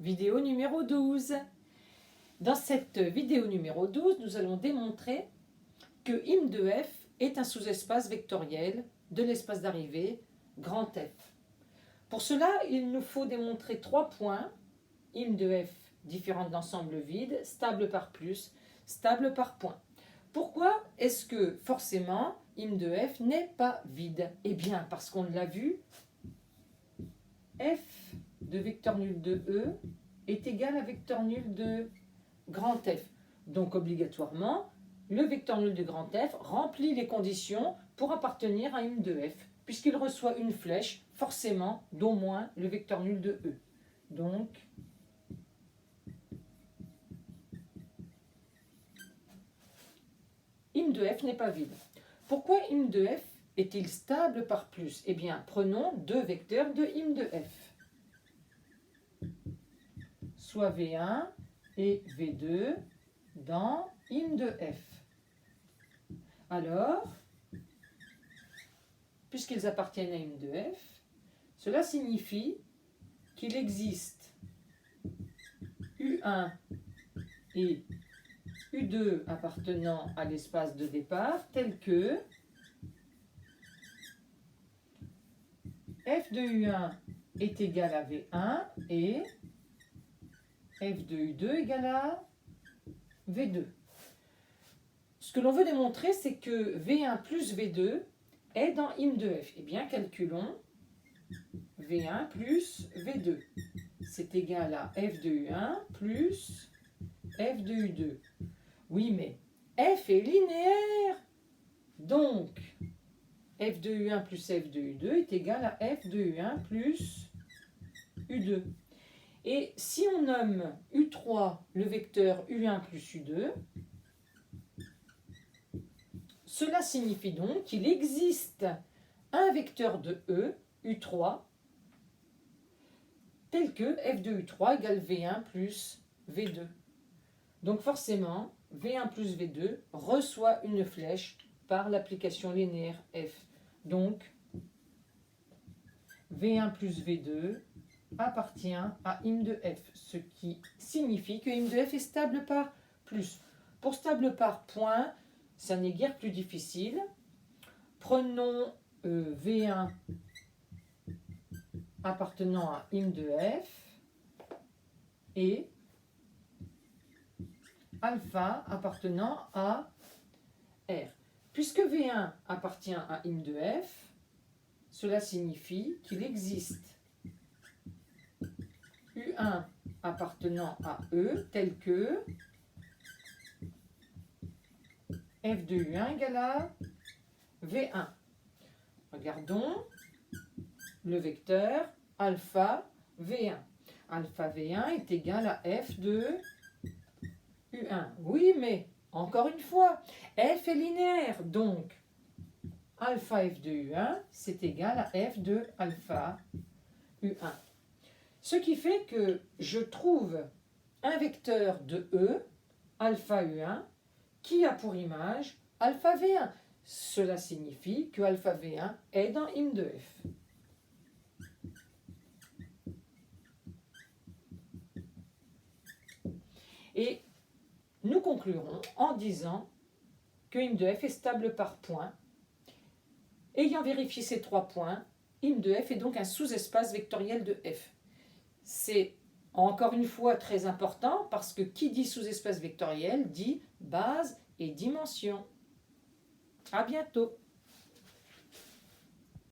vidéo numéro 12. Dans cette vidéo numéro 12, nous allons démontrer que im de f est un sous-espace vectoriel de l'espace d'arrivée grand F. Pour cela, il nous faut démontrer 3 points, im de f différent de l'ensemble vide, stable par plus, stable par point. Pourquoi est-ce que forcément im de f n'est pas vide? Eh bien, parce qu'on l'a vu, f de vecteur nul de E est égal à vecteur nul de grand F. Donc obligatoirement, le vecteur nul de grand F remplit les conditions pour appartenir à im de f, puisqu'il reçoit une flèche, forcément, d'au moins le vecteur nul de E. Donc, im de f n'est pas vide. Pourquoi im de f est-il stable par plus? Eh bien, prenons deux vecteurs de im de f, soit V1 et V2 dans im de f. Alors, puisqu'ils appartiennent à im de f, cela signifie qu'il existe U1 et U2 appartenant à l'espace de départ, tel que f de U1 est égal à V1 et f de U2 égale à V2. Ce que l'on veut démontrer, c'est que V1 plus V2 est dans im de f. Eh bien, calculons V1 plus V2. C'est égal à f de U1 plus f de U2. Oui, mais f est linéaire. Donc, f de U1 plus f de U2 est égal à f de U1 plus U2. Et si on nomme U3 le vecteur U1 plus U2, cela signifie donc qu'il existe un vecteur de E, U3, tel que f de U3 égale V1 plus V2. Donc forcément, V1 plus V2 reçoit une flèche par l'application linéaire F. Donc, V1 plus V2 appartient à im de f, ce qui signifie que im de f est stable par plus. Pour stable par point, ça n'est guère plus difficile. Prenons V1 appartenant à im de f et alpha appartenant à R. Puisque V1 appartient à im de f, cela signifie qu'il existe U1 appartenant à E tel que f de U1 égale à V1. Regardons le vecteur alpha V1. Alpha V1 est égal à f de U1. Oui, mais encore une fois, f est linéaire, donc alpha f de U1, c'est égal à f de alpha U1. Ce qui fait que je trouve un vecteur de E, alpha U1, qui a pour image alpha V1. Cela signifie que alpha V1 est dans im de f. Et nous conclurons en disant que im de f est stable par point. Ayant vérifié ces 3 points, im de f est donc un sous-espace vectoriel de f. C'est encore une fois très important parce que qui dit sous-espace vectoriel dit base et dimension. À bientôt.